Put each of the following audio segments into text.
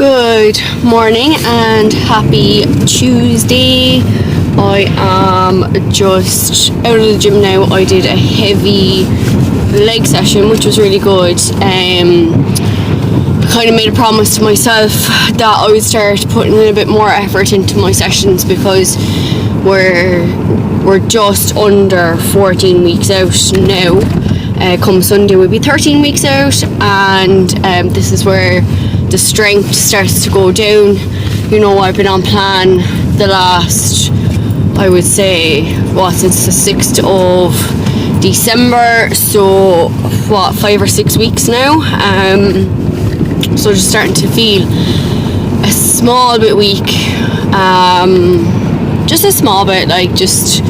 Good morning and happy Tuesday. I am just out of the gym now. I did a heavy leg session, which was really good. Kind of made a promise to myself that I would start putting in a bit more effort into my sessions because we're just under 14 weeks out now. Come Sunday we'll be 13 weeks out, and this is where the strength starts to go down. You know, I've been on plan the last, I would say, since the 6th of December, so 5 or 6 weeks now. So just starting to feel a small bit weak, just a small bit, like just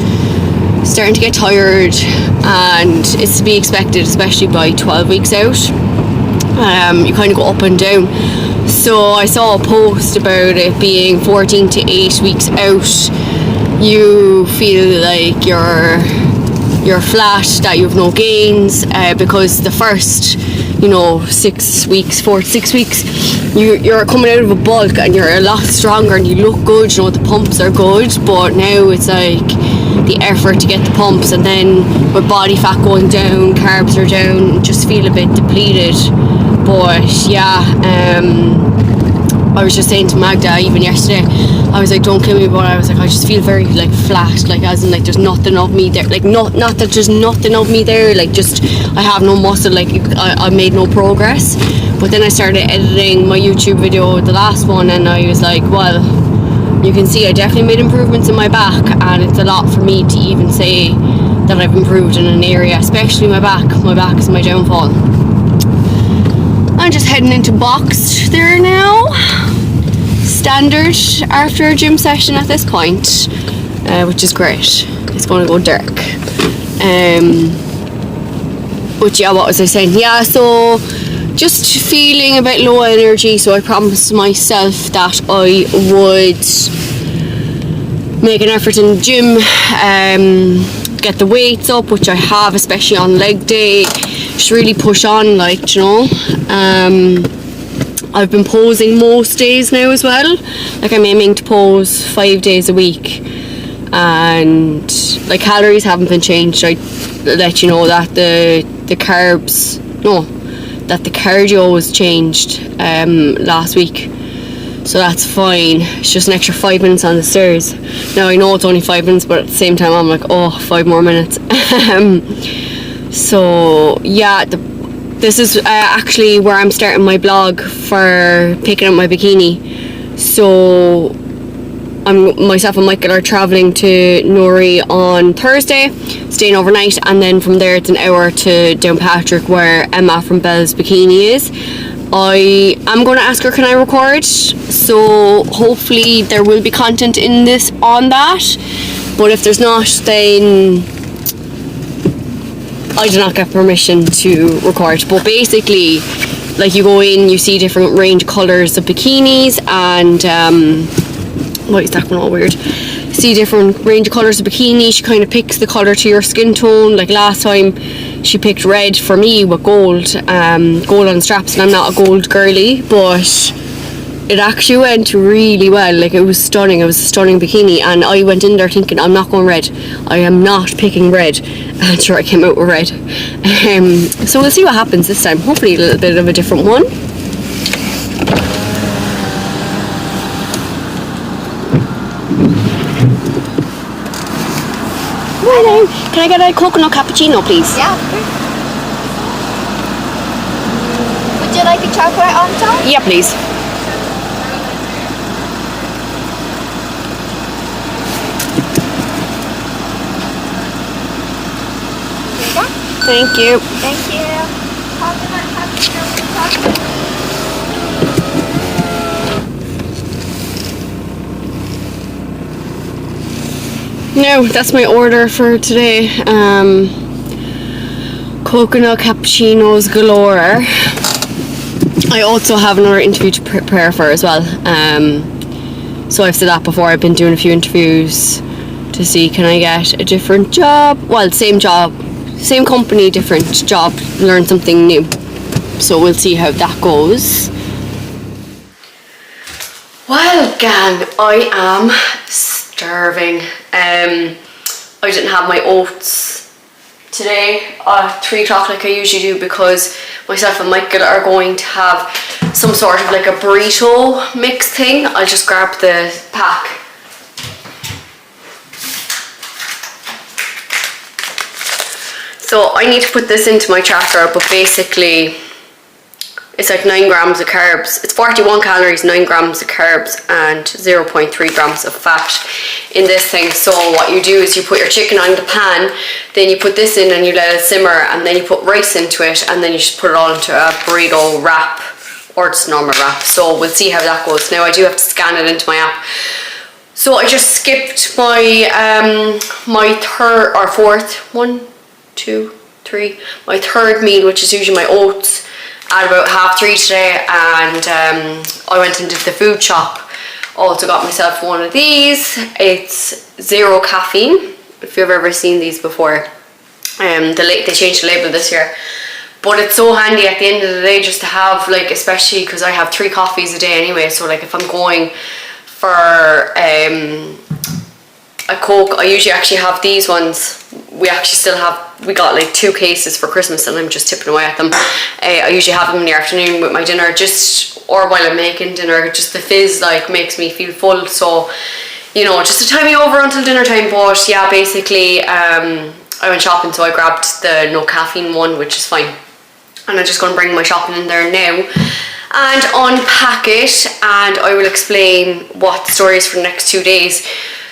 starting to get tired, and it's to be expected, especially by 12 weeks out. You kind of go up and down. So I saw a post about it being 14 to 8 weeks out. You feel like you're flat, that you have no gains, because the first 6 weeks, 4 to 6 weeks, you're coming out of a bulk and you're a lot stronger and you look good, the pumps are good, but now it's like the effort to get the pumps, and then with body fat going down, carbs are down, just feel a bit depleted. But yeah, I was just saying to Magda even yesterday, I was like, don't kill me, but I was like, I just feel very like flat, like as in like there's nothing of me there, like not that there's nothing of me there, like just I have no muscle, like I made no progress. But then I started editing my YouTube video, the last one, and I was like, well, you can see I definitely made improvements in my back, and it's a lot for me to even say that I've improved in an area, especially my back. My back is my downfall. I'm just heading into boxed there now. Standard after a gym session at this point, which is great. It's going to go dark. But yeah, what was I saying? Yeah, so just feeling a bit low energy, so I promised myself that I would make an effort in the gym, get the weights up, which I have, especially on leg day. Just really push on, I've been posing most days now as well. Like I'm aiming to pose 5 days a week, and like calories haven't been changed. I let you know that the cardio was changed last week, so that's fine. It's just an extra 5 minutes on the stairs. Now I know it's only 5 minutes, but at the same time I'm like, 5 more minutes. So yeah, this is actually where I'm starting my blog for picking up my bikini. So myself and Michael are travelling to Newry on Thursday, staying overnight, and then from there it's an hour to Downpatrick where Emma from Belle's Bikini is. I am going to ask her, can I record? So hopefully there will be content in this on that, but if there's not, then I do not get permission to record. But basically, like, you go in, you see different range of colours of bikinis, and why is that one all weird? See different range of colours of bikini. She kind of picks the colour to your skin tone. Like last time she picked red for me with gold on straps, and I'm not a gold girly, but it actually went really well. Like, it was stunning. It was a stunning bikini, and I went in there thinking, I'm not going red, I am not picking red, and sure, I came out with red. So we'll see what happens this time. Hopefully a little bit of a different one. Hello, can I get a coconut cappuccino, please? Yeah. Would you like a chocolate on top? Yeah, please. Thank you. Thank you. Coconut cappuccino. No, that's my order for today. Coconut cappuccinos galore. I also have another interview to prepare for as well. So I've said that before. I've been doing a few interviews to see, can I get a different job? Well, same job, same company, different job, learn something new. So we'll see how that goes. Well, gang, I am starving. I didn't have my oats today at 3 o'clock like I usually do because myself and Michael are going to have some sort of like a burrito mix thing. I'll just grab the pack. So I need to put this into my tracker, but basically it's like 9 grams of carbs. It's 41 calories, 9 grams of carbs and 0.3 grams of fat in this thing. So what you do is you put your chicken on the pan, then you put this in and you let it simmer, and then you put rice into it, and then you just put it all into a burrito wrap or just normal wrap. So we'll see how that goes. Now I do have to scan it into my app. So I just skipped my my third or fourth, 1, 2, 3, my third meal, which is usually my oats, at about 3:30 today, and I went and did the food shop. Also got myself one of these. It's 0 caffeine, if you've ever seen these before. They changed the label this year, but it's so handy at the end of the day just to have, like, especially because I have 3 coffees a day anyway, so like if I'm going for a Coke, I usually actually have these ones. We got like 2 cases for Christmas and I'm just tipping away at them. I usually have them in the afternoon with my dinner, or while I'm making dinner. Just the fizz like makes me feel full, so you know, just to tie me over until dinner time. But yeah, basically I went shopping, so I grabbed the no caffeine one, which is fine, and I'm just going to bring my shopping in there now and unpack it, and I will explain what the story is for the next 2 days.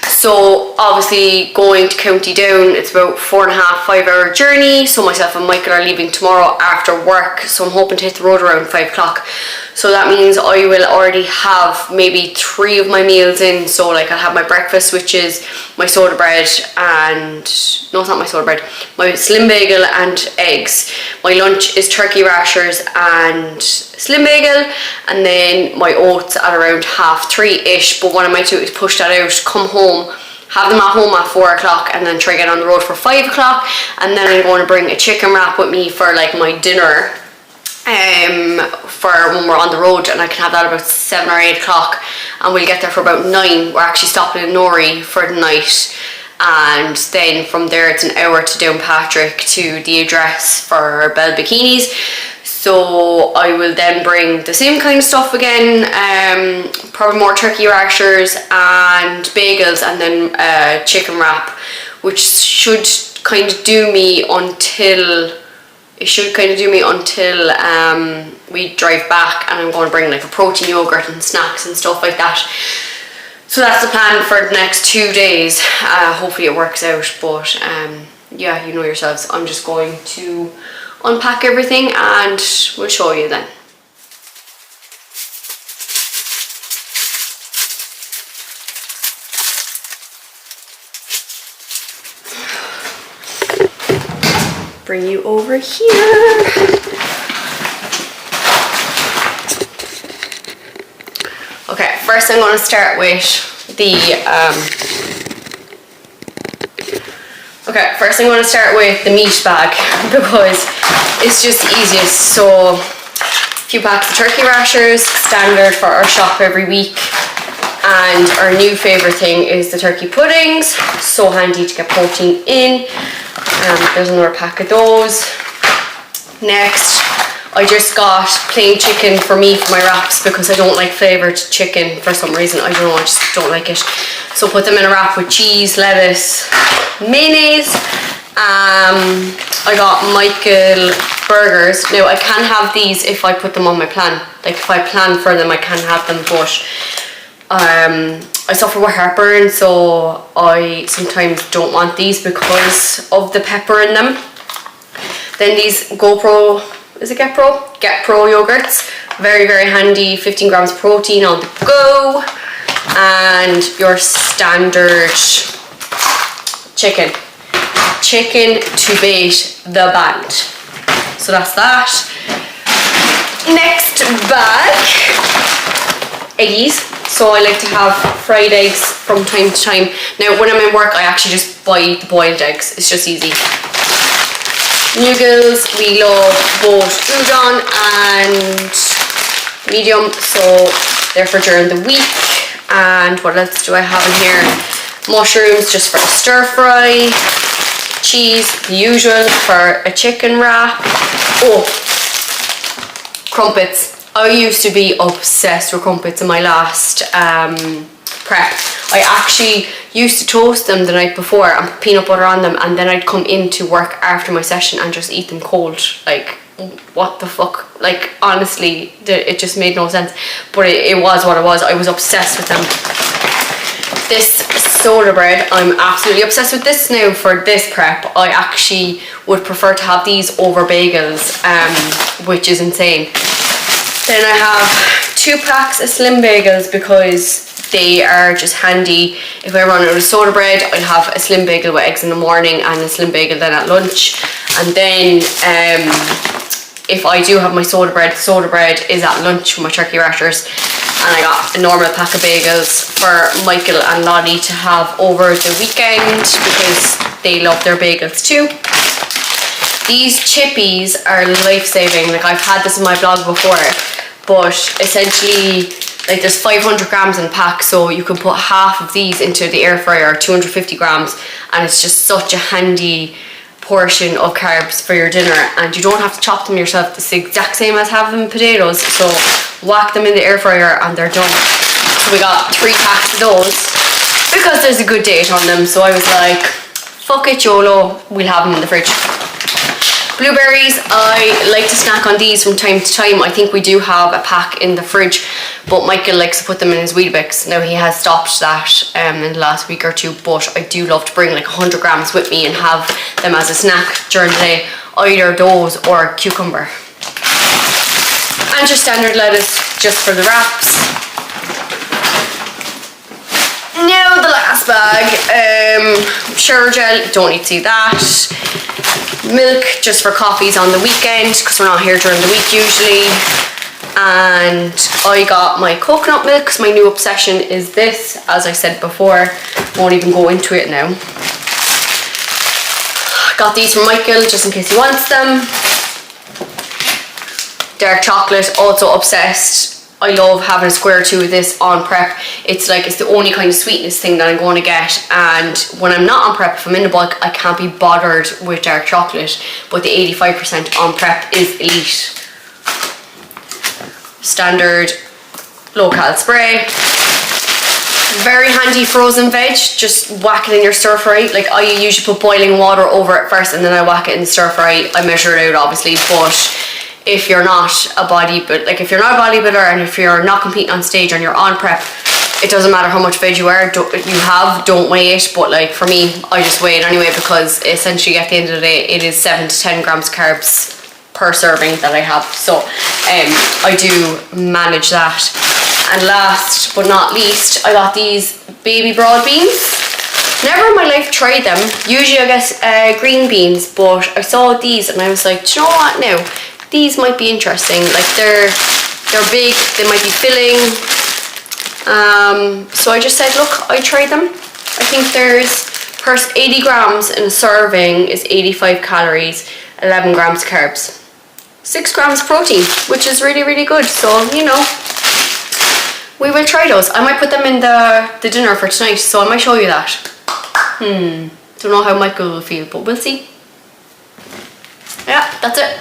So obviously going to County Down, it's about 4.5–5 hour journey. So myself and Michael are leaving tomorrow after work, so I'm hoping to hit the road around 5 o'clock. So that means I will already have maybe 3 of my meals in. So like I'll have my breakfast, which is my soda bread and, no, it's not my soda bread, my slim bagel and eggs. My lunch is turkey rashers and slim bagel, and then my oats at around 3:30ish. But what I might do is push that out, come home, have them at home at 4 o'clock, and then try get on the road for 5 o'clock. And then I'm going to bring a chicken wrap with me for like my dinner for when we're on the road, and I can have that about 7 or 8 o'clock, and we'll get there for about 9. We're actually stopping in Nori for the night, and then from there it's an hour to Downpatrick to the address for Bikinis. So I will then bring the same kind of stuff again, probably more turkey rashers and bagels, and then chicken wrap, which should kind of do me until we drive back, and I'm going to bring like a protein yogurt and snacks and stuff like that. So that's the plan for the next 2 days. Hopefully it works out, but yeah, you know yourselves, I'm just going to unpack everything and we'll show you then. Bring you over here. Okay, first I'm going to start with the meat bag because it's just the easiest. So a few packs of turkey rashers, standard for our shop every week, and our new favourite thing is the turkey puddings. So handy to get protein in. There's another pack of those. Next, I just got plain chicken for me for my wraps because I don't like flavoured chicken for some reason. I don't know, I just don't like it. So put them in a wrap with cheese, lettuce, mayonnaise. I got Michael burgers. Now I can have these if I put them on my plan. Like if I plan for them, I can have them, but I suffer with heartburn, so I sometimes don't want these because of the pepper in them. Then these Get-Pro yogurts, very handy, 15 grams of protein on the go, and your standard chicken to bait the band. So that's that. Next bag, eggies. So I like to have fried eggs from time to time. Now when I'm in work, I actually just buy the boiled eggs. It's just easy. Noodles, we love both udon and medium, so They're for during the week. And what else do I have in here? Mushrooms just for a stir fry. Cheese, the usual for a chicken wrap. Oh, crumpets. I used to be obsessed with crumpets in my last prep. I actually used to toast them the night before and put peanut butter on them, and then I'd come into work after my session and just eat them cold. Like, what the fuck? Like, honestly, it just made no sense. But it was what it was. I was obsessed with them. This soda bread, I'm absolutely obsessed with this now for this prep. I actually would prefer to have these over bagels, which is insane. Then I have 2 packs of slim bagels because they are just handy. If I run out of soda bread, I'll have a slim bagel with eggs in the morning and a slim bagel then at lunch. And then if I do have my soda bread is at lunch with my turkey rashers. And I got a normal pack of bagels for Michael and Lottie to have over the weekend because they love their bagels too. These chippies are life-saving. Like, I've had this in my blog before, but essentially, like, there's 500 grams in a pack, so you can put half of these into the air fryer, 250 grams, and it's just such a handy portion of carbs for your dinner, and you don't have to chop them yourself. It's the exact same as having potatoes, so whack them in the air fryer and they're done. So we got 3 packs of those because there's a good date on them, so I was like, fuck it, YOLO, we'll have them in the fridge. Blueberries, I like to snack on these from time to time. I think we do have a pack in the fridge, but Michael likes to put them in his Weetabix. Now, he has stopped that in the last week or two, but I do love to bring like 100 grams with me and have them as a snack during the day, either those or cucumber. And just standard lettuce just for the wraps. Now the last bag, shower gel, don't need to see that. Milk just for coffees on the weekend because we're not here during the week usually. And I got my coconut milk because my new obsession is this, as I said before. Won't even go into it now. Got these from Michael just in case he wants them. Dark chocolate, also obsessed. I love having a square or 2 of this on prep. It's the only kind of sweetness thing that I'm going to get, and when I'm not on prep, if I'm in the bulk, I can't be bothered with dark chocolate, but the 85% on prep is elite. Standard low-cal spray. Very handy frozen veg, just whack it in your stir fry. Like, I usually put boiling water over it first and then I whack it in the stir fry. I measure it out obviously, but if you're not a bodybuilder, if you're not a bodybuilder and if you're not competing on stage and you're on prep, it doesn't matter how much veg you don't weigh it. But like, for me, I just weigh it anyway because essentially at the end of the day, it is 7 to 10 grams carbs per serving that I have. So I do manage that. And last but not least, I got these baby broad beans. Never in my life tried them. Usually I get green beans, but I saw these and I was like, do you know what now? These might be interesting. Like, they're big, they might be filling. So I just said, look, I tried them. I think there's 80 grams in a serving is 85 calories, 11 grams carbs, 6 grams protein, which is really, really good. So, you know, we will try those. I might put them in the dinner for tonight, so I might show you that. Don't know how Michael will feel, but we'll see. Yeah, that's it.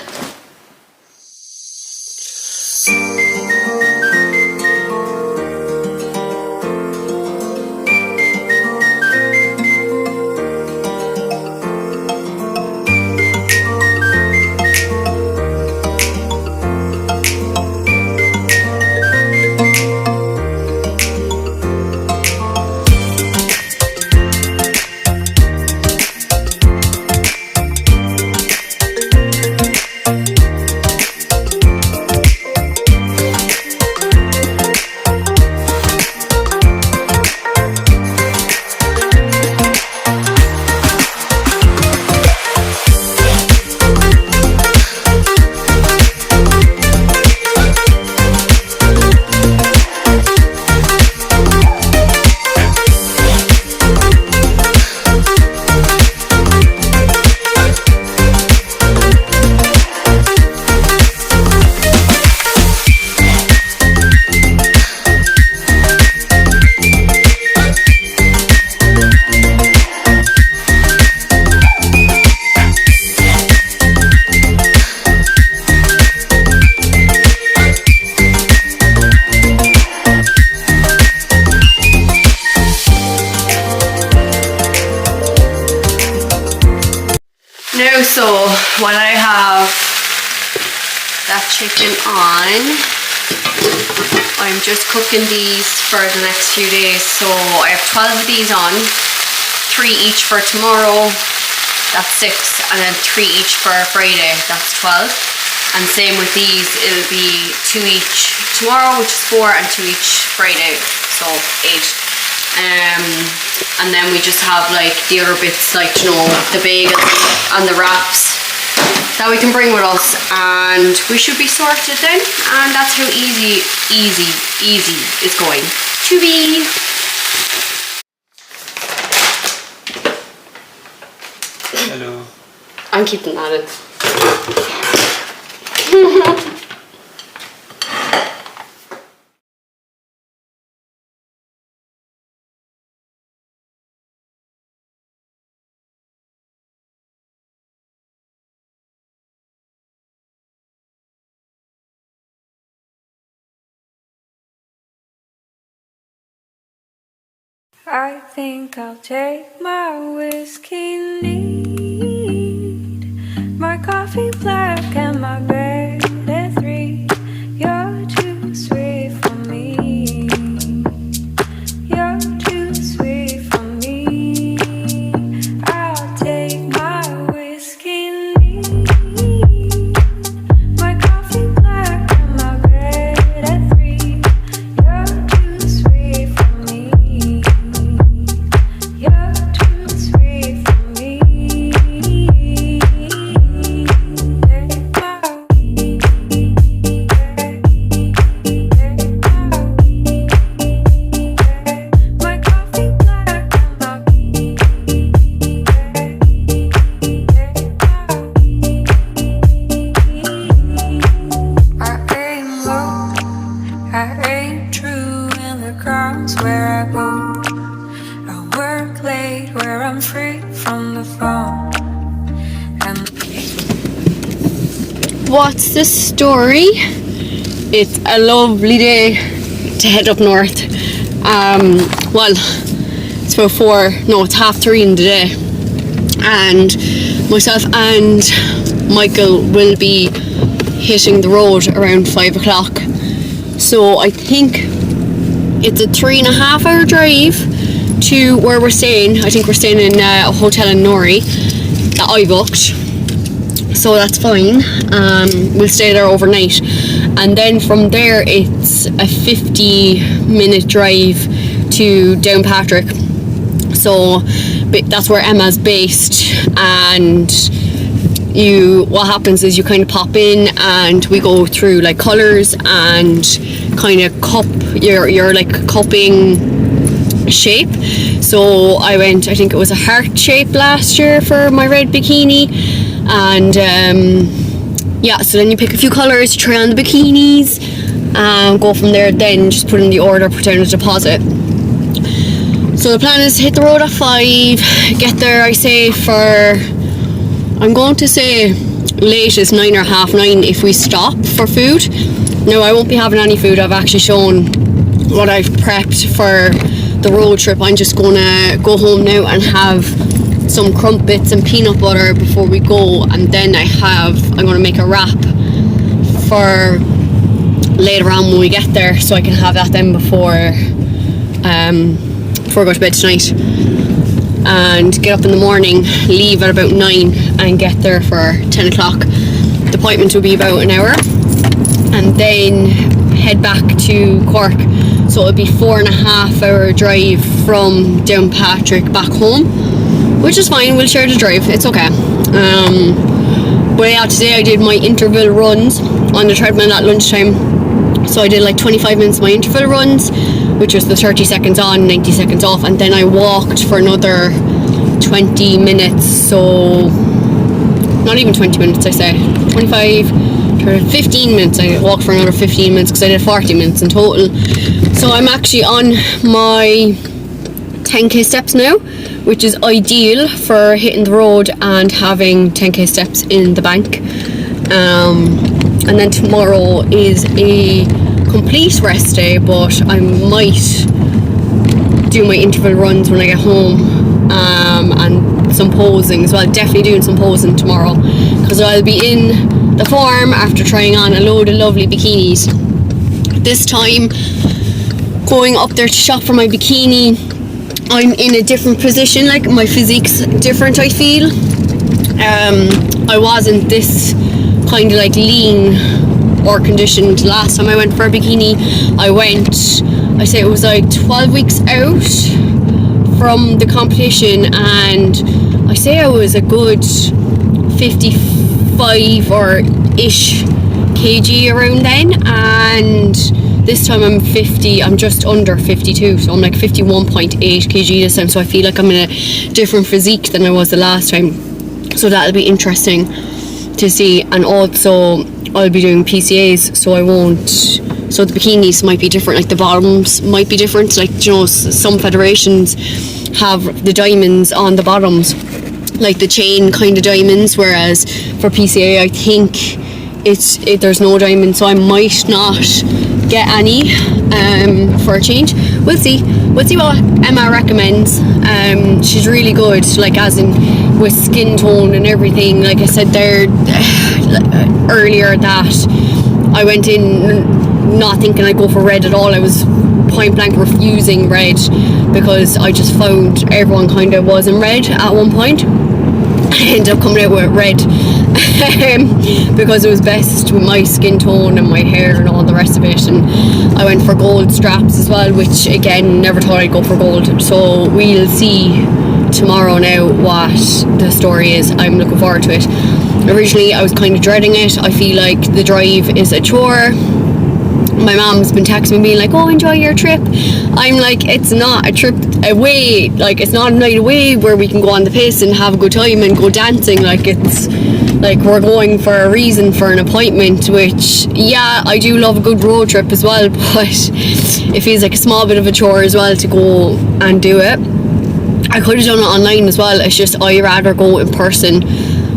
chicken on. I'm just cooking these for the next few days. So I have 12 of these on, 3 each for tomorrow, that's 6, and then 3 each for Friday, that's 12. And same with these, it'll be 2 each tomorrow, which is 4, and 2 each Friday, so 8. And then we just have like the other bits, like, you know, the bagels and the wraps that we can bring with us, and we should be sorted then. And that's how easy it's going to be. Hello. I'm keeping that in. I think I'll take my whiskey neat, my coffee black and my bed at 3. You're too sweet for me. You're too sweet for me. I'll take my whiskey neat, my coffee black and my bed at 3. You're too sweet for me. You're too sweet for me. My coffee black and my I aim low, I aim true in the crowds where I go. I work late where I'm free from the phone. And What's the story? It's a lovely day to head up north. Well, it's about 4, no, it's 3:30 in the day, and myself and Michael will be hitting the road around 5 o'clock. So I think it's a 3.5 hour drive to where we're staying. I think we're staying in a hotel in Nori that I booked, so that's fine. We'll stay there overnight, and then from there it's a 50-minute drive to Downpatrick. So that's where Emma's based, and what happens is you kind of pop in and we go through like colours and kind of cup your like cupping shape. So I think it was a heart shape last year for my red bikini, and yeah, so then you pick a few colours, you try on the bikinis, go from there, then just put in the order, put down a deposit. So the plan is to hit the road at 5, get there, I say, I'm going to say latest 9 or half 9 if we stop for food. Now I won't be having any food. I've actually shown what I've prepped for the road trip. I'm just gonna go home now and have some crumpets and peanut butter before we go, and then I'm gonna make a wrap for later on when we get there, so I can have that then before I go to bed tonight, and get up in the morning, leave at about 9 and get there for 10 o'clock. The appointment will be about an hour, and then head back to Cork. So it'll be 4.5 hour drive from Downpatrick back home, which is fine. We'll share the drive, it's okay. But yeah, today I did my interval runs on the treadmill at lunchtime. So I did like 25 minutes of my interval runs, which was the 30 seconds on, 90 seconds off, and then I walked for another 20 minutes, so not even 20 minutes, I say 15 minutes. I walked for another 15 minutes because I did 40 minutes in total. So I'm actually on my 10k steps now, which is ideal for hitting the road and having 10k steps in the bank. And then tomorrow is a complete rest day, but I might do my interval runs when I get home, and some posing as well. Definitely doing some posing tomorrow, because I'll be in the form after trying on a load of lovely bikinis. This time, going up there to shop for my bikini, I'm in a different position, like my physique's different, I feel. I wasn't this kind of like lean or conditioned last time I went for a bikini. I say it was like 12 weeks out from the competition, and I say I was a good 55 or ish kg around then, and this time I'm just under 52, so I'm like 51.8 kg this time, so I feel like I'm in a different physique than I was the last time, so that'll be interesting to see. And also I'll be doing PCAs, so the bikinis might be different, like the bottoms might be different, like, you know, some federations have the diamonds on the bottoms, like the chain kind of diamonds, whereas for PCA I think there's no diamond, so I might not get any for a change. We'll see what Emma recommends. She's really good, like as in with skin tone and everything. Like I said there earlier, that I went in not thinking I'd go for red at all. I was point blank refusing red because I just found everyone kind of was in red at one point. I ended up coming out with red because it was best with my skin tone and my hair and all the rest of it. And I went for gold straps as well, which again, never thought I'd go for gold. So we'll see tomorrow now what the story is. I'm looking forward to it. Originally I was kind of dreading it. I feel like the drive is a chore. My mom's been texting me being like, oh, enjoy your trip. I'm like, it's not a trip away, like it's not a night away where we can go on the piss and have a good time and go dancing. Like, it's like we're going for a reason, for an appointment, which, yeah, I do love a good road trip as well, but it feels like a small bit of a chore as well to go and do it. I could have done it online as well. It's just I rather go in person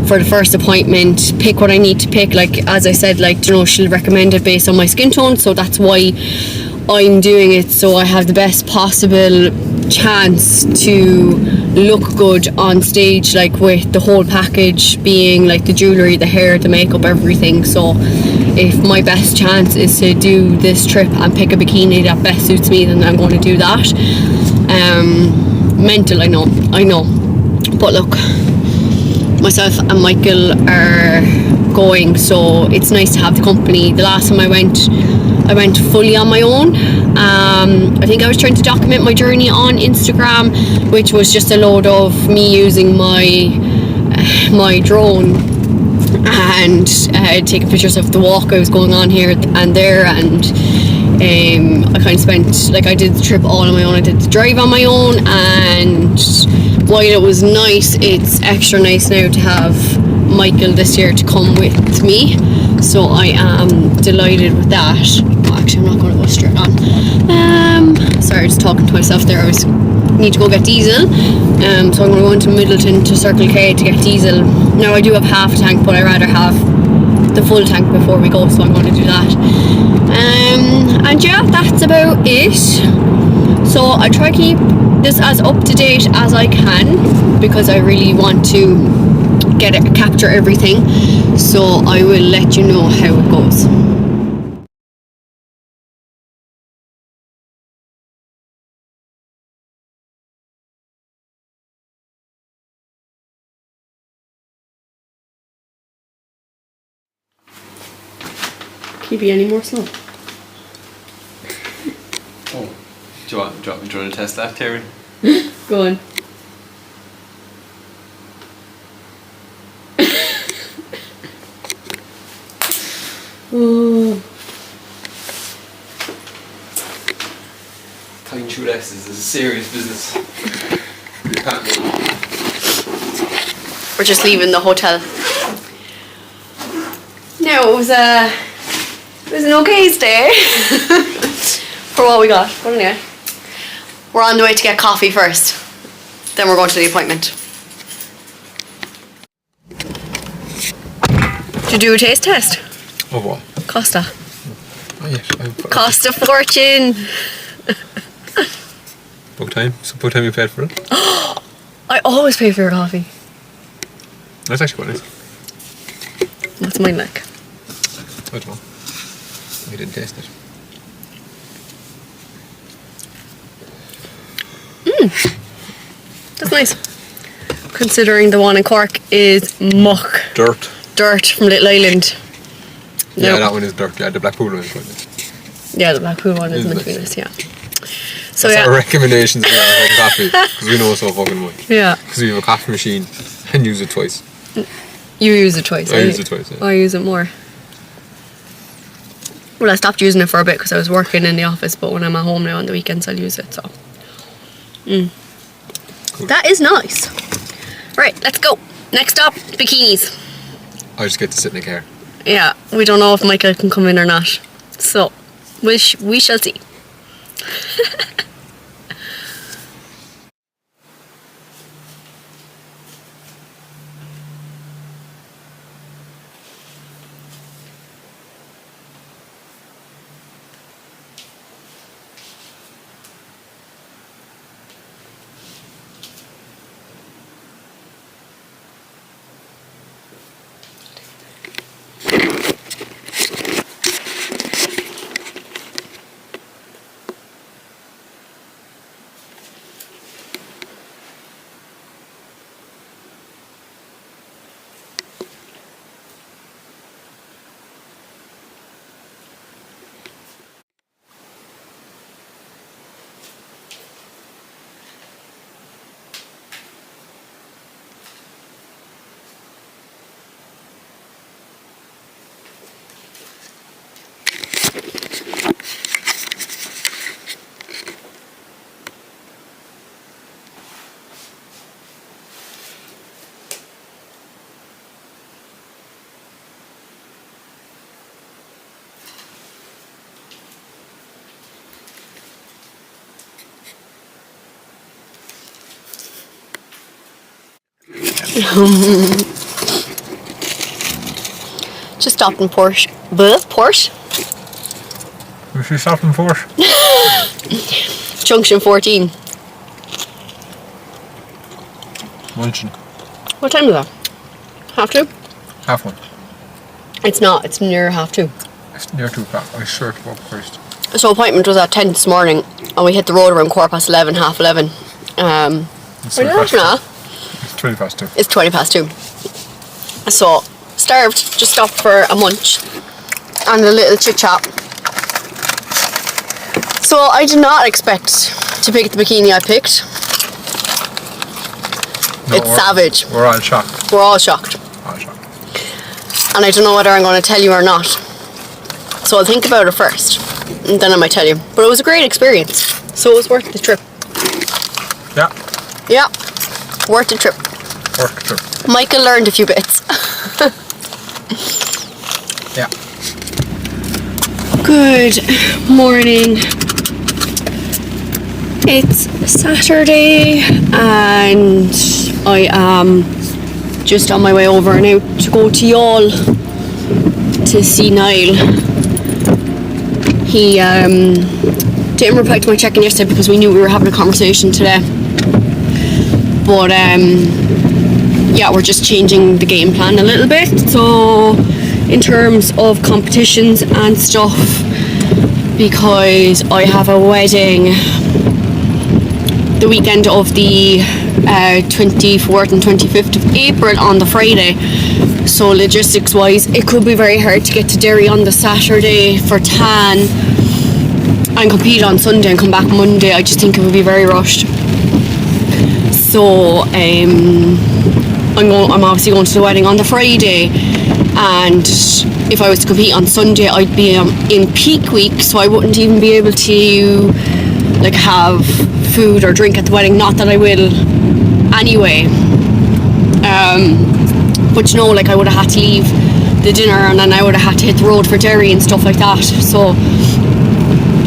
for the first appointment, pick what I need to pick. Like, as I said, like, you know, she'll recommend it based on my skin tone, so that's why I'm doing it, so I have the best possible chance to look good on stage, like with the whole package being like the jewellery, the hair, the makeup, everything. So if my best chance is to do this trip and pick a bikini that best suits me, then I'm going to do that. Mental, I know, but look, myself and Michael are going, so it's nice to have the company. The last time I went fully on my own. I think I was trying to document my journey on Instagram, which was just a load of me using my drone and taking pictures of the walk I was going on here and there, and I kind of spent, like, I did the trip all on my own. I did the drive on my own, and while it was nice, it's extra nice now to have Michael this year to come with me, so I am delighted with that. Oh, actually, I'm not going to go straight on. Sorry, just talking to myself there. I need to go get diesel, so I'm going to go into Middleton to Circle K to get diesel. Now, I do have half a tank, but I rather have the full tank before we go, so I'm going to do that. And yeah, that's about it. So I try to keep this as up to date as I can, because I really want to capture everything, so I will let you know how it goes. Can you be any more slow? Oh, do you want to test that, Terry? Go on. Oh. Tying shoelaces is a serious business. You can't do it. We're just leaving the hotel. No, it was an okay stay for what we got. But anyway, we're on the way to get coffee first. Then we're going to the appointment. Did you do a taste test? Oh, what? Costa. Oh, yeah. Costa Fortune. Book time. So book time you paid for it? I always pay for your coffee. That's actually quite nice. What's mine like? I don't know. We didn't taste it. That's nice. Considering the one in Cork is muck. Dirt. Dirt from Little Island. Yeah, No. that one is dirt. Yeah, the Blackpool one is quite nice. Yeah, the Blackpool one is Is meant to be nice. nice, yeah. So That's our yeah. recommendations for our fucking coffee. Because we know so fucking much. Yeah. Because we have a coffee machine and use it twice. You use it twice. I use it twice, yeah. I use it more. Well, I stopped using it for a bit because I was working in the office, but when I'm at home now on the weekends, I'll use it, so. Cool. That is nice. Right, let's go. Next up, bikinis. I just get to sit in a car. Yeah, we don't know if Michael can come in or not. So, we shall see. Just stopped in Porsche. Porsche? We should stop in Fort. Junction 14. Munchen. What time is that? 2:30? Half one. It's not, it's near 2:30. It's near 2 o'clock. I swear to walk first. So appointment was at 10 this morning and we hit the road around 11:15, 11:30. It's We're 20 not past now. 2. It's 20 past 2. It's 2:20. So, starved, just stopped for a munch and a little chit chat. So I did not expect to pick the bikini I picked. No, It's savage. We're all shocked. We're all shocked. All shocked. And I don't know whether I'm going to tell you or not. So I'll think about it first and then I might tell you. But it was a great experience. So it was worth the trip. Yeah. Yeah, worth the trip. Work trip. Michael learned a few bits. Yeah. Good morning. It's Saturday and I am just on my way over now to go to Youghal to see Niall. He didn't reply to my check-in yesterday because we knew we were having a conversation today. But yeah, we're just changing the game plan a little bit. So in terms of competitions and stuff, because I have a wedding the weekend of the 24th and 25th of April on the Friday. So logistics wise, it could be very hard to get to Derry on the Saturday for tan and compete on Sunday and come back Monday. I just think it would be very rushed. So I'm obviously going to the wedding on the Friday, and if I was to compete on Sunday I'd be in peak week, so I wouldn't even be able to like have food or drink at the wedding. Not that I will anyway, but you know, like I would have had to leave the dinner and then I would have had to hit the road for Derry and stuff like that, so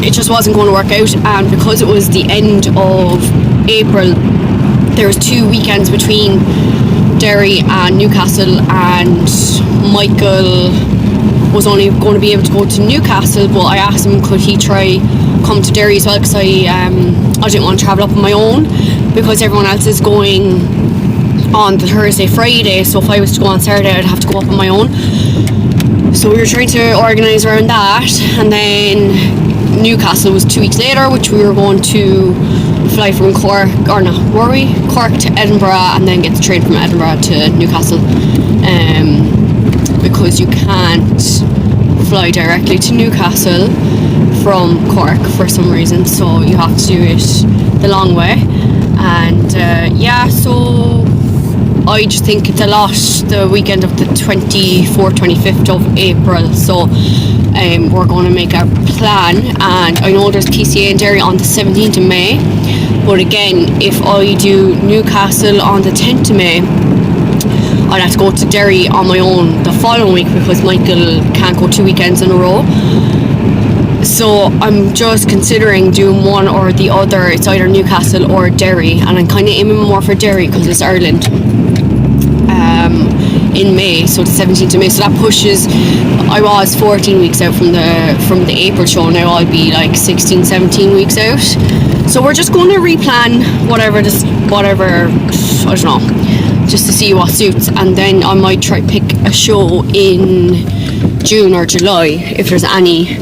it just wasn't going to work out. And because it was the end of April, there was 2 weekends between Derry and Newcastle, and Michael was only going to be able to go to Newcastle, but I asked him could he try come to Derry as well, because I didn't want to travel up on my own because everyone else is going on the Thursday, Friday, so if I was to go on Saturday I'd have to go up on my own. So we were trying to organise around that, and then Newcastle was 2 weeks later, which we were going to fly from Cork, or no, were we? Cork to Edinburgh, and then get the train from Edinburgh to Newcastle, because you can't fly directly to Newcastle from Cork for some reason, so you have to do it the long way. And so I just think it's a lot, the weekend of the 24th, 25th of April, so we're going to make our plan. And I know there's PCA in Derry on the 17th of May, but again, if I do Newcastle on the 10th of May, I'd have to go to Derry on my own the following week because Michael can't go 2 weekends in a row. So I'm just considering doing one or the other. It's either Newcastle or Derry, and I'm kind of aiming more for Derry because it's Ireland in May, so the 17th of May. So that pushes, I was 14 weeks out from the April show. Now I'll be like 16, 17 weeks out. So we're just going to replan whatever, I don't know, just to see what suits, and then I might try pick a show in June or July if there's any.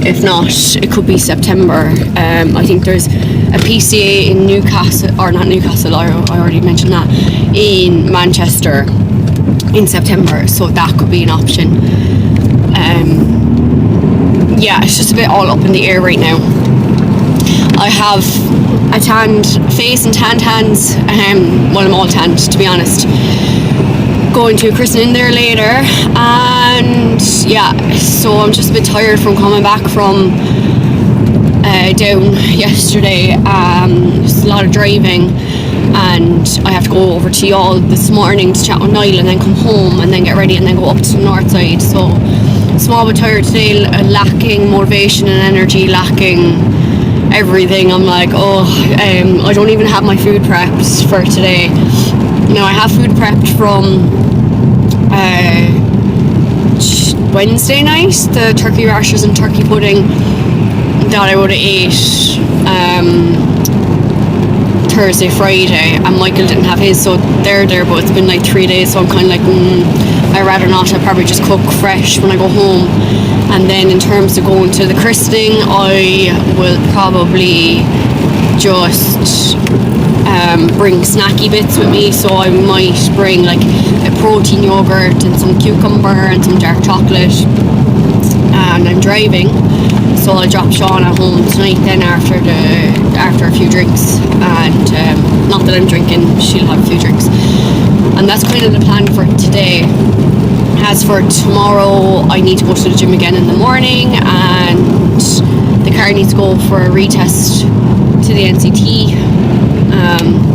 If not, it could be September. I think there's a PCA in Newcastle, or not Newcastle, I already mentioned that, in Manchester in September, so that could be an option. It's just a bit all up in the air right now. I have a tanned face and tanned hands. Well, I'm all tanned, to be honest. Going to a christening there later, and so I'm just a bit tired from coming back from down yesterday. Just a lot of driving, and I have to go over to y'all this morning to chat with Niall, and then come home and then get ready and then go up to the north side. So small but tired today, lacking motivation and energy, lacking everything. I'm like, I don't even have my food prepped for today. Now I have food prepped from Wednesday night, the turkey rashers and turkey pudding that I would have ate Thursday, Friday, and Michael didn't have his, so they're there, but it's been like 3 days, so I'm kind of like, I'd rather not. I'd probably just cook fresh when I go home. And then in terms of going to the christening, I will probably just bring snacky bits with me, so I might bring like a protein yogurt and some cucumber and some dark chocolate. And I'm driving, so I'll drop Sean at home tonight then after a few drinks, and not that I'm drinking, she'll have a few drinks, and that's kind of the plan for today. As for tomorrow, I need to go to the gym again in the morning, and the car needs to go for a retest to the NCT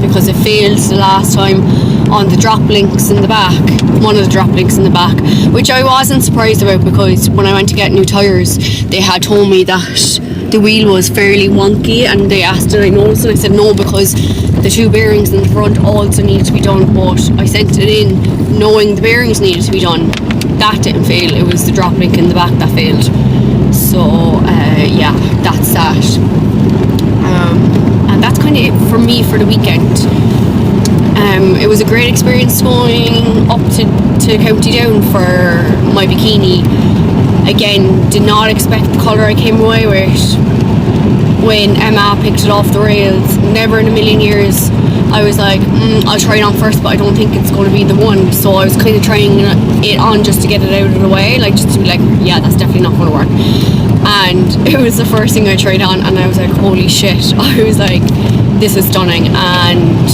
because it failed the last time on the drop links in the back, one of the drop links in the back, which I wasn't surprised about, because when I went to get new tyres, they had told me that the wheel was fairly wonky, and they asked did I notice, and I said no, because the two bearings in the front also needed to be done, but I sent it in knowing the bearings needed to be done. That didn't fail, it was the drop link in the back that failed. So that's that. And that's kind of it for me for the weekend. It was a great experience going up to County Down for my bikini. Again, did not expect the colour I came away with when Emma picked it off the rails. Never in a million years. I was like, I'll try it on first, but I don't think it's going to be the one. So I was kind of trying it on just to get it out of the way, like just to be like, yeah, that's definitely not going to work. And it was the first thing I tried on, and I was like, holy shit. I was like, this is stunning, and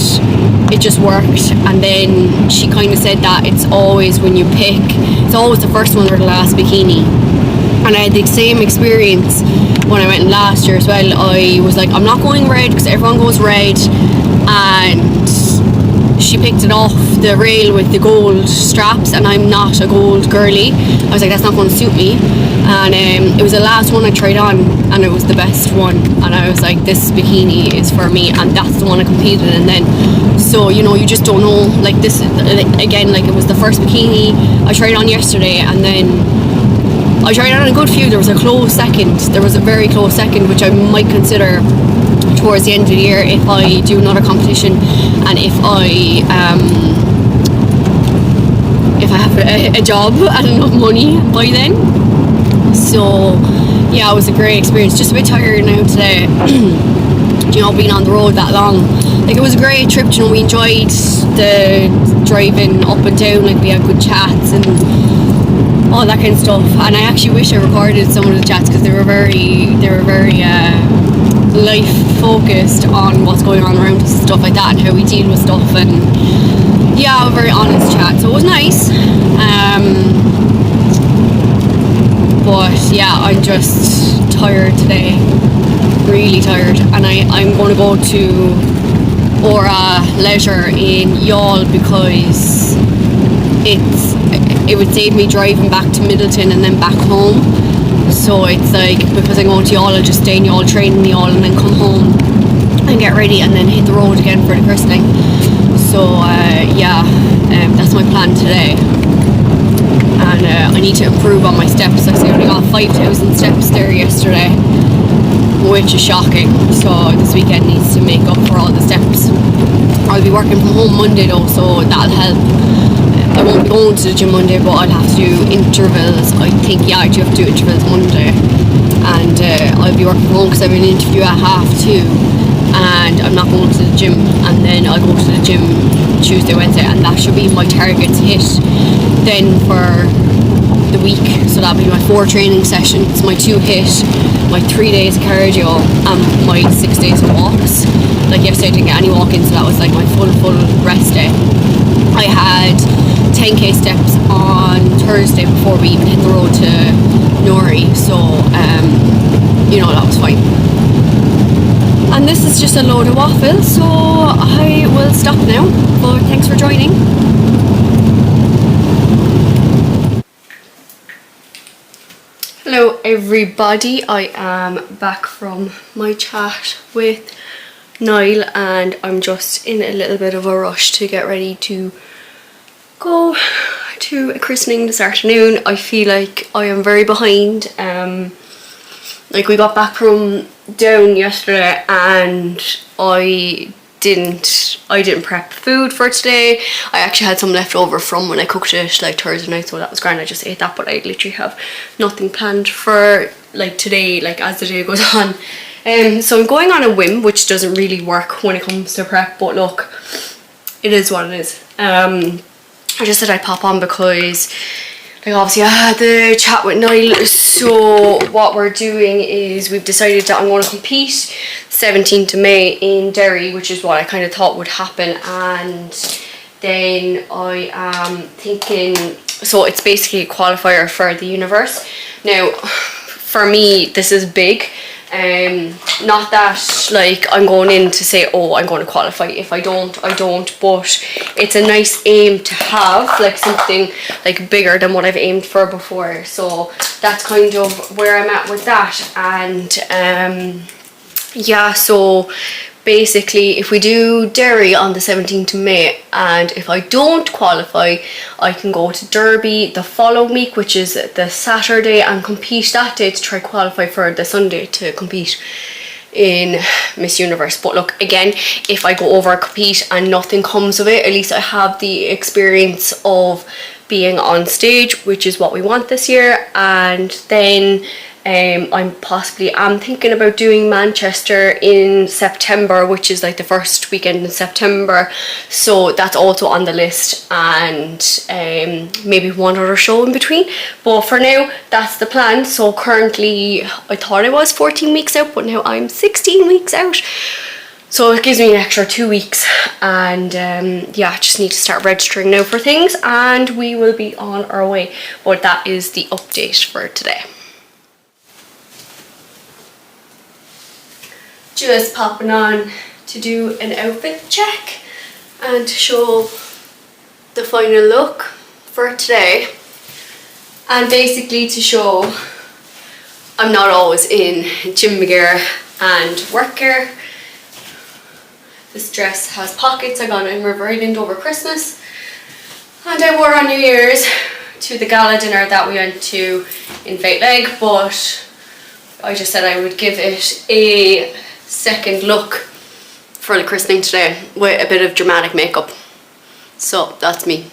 it just worked. And then she kind of said that it's always when you pick, it's always the first one or the last bikini. And I had the same experience when I went last year as well. I was like, I'm not going red because everyone goes red, and she picked it off the rail with the gold straps, and I'm not a gold girly. I was like, that's not going to suit me. And it was the last one I tried on, and it was the best one, and I was like, this bikini is for me, and that's the one I competed in then. So you know, you just don't know, like this again, like it was the first bikini I tried on yesterday, and then I tried on a good few. There was a close second, very close second, which I might consider towards the end of the year if I do another competition, and if if I have a job and enough money by then. So yeah, it was a great experience. Just a bit tired now today. You know, being on the road that long. Like, it was a great trip, you know, we enjoyed the driving up and down, like we had good chats and all that kind of stuff. And I actually wish I recorded some of the chats because they were very life focused on what's going on around us and stuff like that and how we deal with stuff, and yeah, a very honest chat, so it was nice. But yeah, I'm just tired today, really tired, and I'm going to go to Aura Leisure in Youghal because it would save me driving back to Middleton and then back home. So it's like, because I'm going to Youghal, I'll just stay in Youghal, train in Youghal, and then come home and get ready and then hit the road again for the christening. So that's my plan today. And I need to improve on my steps. I only got 5,000 steps there yesterday, which is shocking. So this weekend needs to make up for all the steps. I'll be working from home Monday though, so that'll help. I won't be going to the gym Monday, but I'll have to do intervals. I think, yeah, I do have to do intervals Monday. And I'll be working from home because I have an interview at 2:30, and I'm not going to the gym. And then I'll go to the gym Tuesday, Wednesday, and that should be my target to hit then for the week. So that'll be my 4 training sessions, my 2 HIIT, my 3 days of cardio, and my 6 days of walks. Like yesterday I didn't get any walk-in, so that was like my full rest day. I had 10k steps on Thursday before we even hit the road to Nori, so that was fine. And this is just a load of waffles, so I will stop now, but thanks for joining. Hello everybody, I am back from my chat with Niall, and I'm just in a little bit of a rush to get ready to go to a christening this afternoon. I feel like I am very behind. Like, we got back from down yesterday and I didn't prep food for today. I actually had some left over from when I cooked it like Thursday night, so that was grand. I just ate that, but I literally have nothing planned for like today, like as the day goes on. So I'm going on a whim, which doesn't really work when it comes to prep, but look, it is what it is. I just said I'd pop on because, like, obviously I had the chat with Niall. So what we're doing is we've decided that I'm going to compete 17th of May in Derry, which is what I kind of thought would happen. And then I am thinking, so it's basically a qualifier for the universe. Now, for me, this is big. Not that like I'm going in to say, oh, I'm going to qualify. If I don't, I don't, but it's a nice aim to have, like something like bigger than what I've aimed for before. So that's kind of where I'm at with that. And yeah, so basically if we do Derry on the 17th of May, and if I don't qualify, I can go to Derby the following week, which is the Saturday, and compete that day to try qualify for the Sunday to compete in Miss Universe. But look, again, if I go over, compete, and nothing comes of it, at least I have the experience of being on stage, which is what we want this year. And then I'm thinking about doing Manchester in September, which is like the first weekend in September, so that's also on the list, and maybe one other show in between. But for now, that's the plan. So currently I thought I was 14 weeks out, but now I'm 16 weeks out, so it gives me an extra 2 weeks. And yeah, just need to start registering now for things, and we will be on our way. But that is the update for today. Just popping on to do an outfit check and to show the final look for today, and basically to show I'm not always in gym gear and work gear. This dress has pockets. I got it in River Island over Christmas, and I wore it on New Year's to the gala dinner that we went to in Fate Leg, but I just said I would give it a second look for the christening today with a bit of dramatic makeup. So that's me.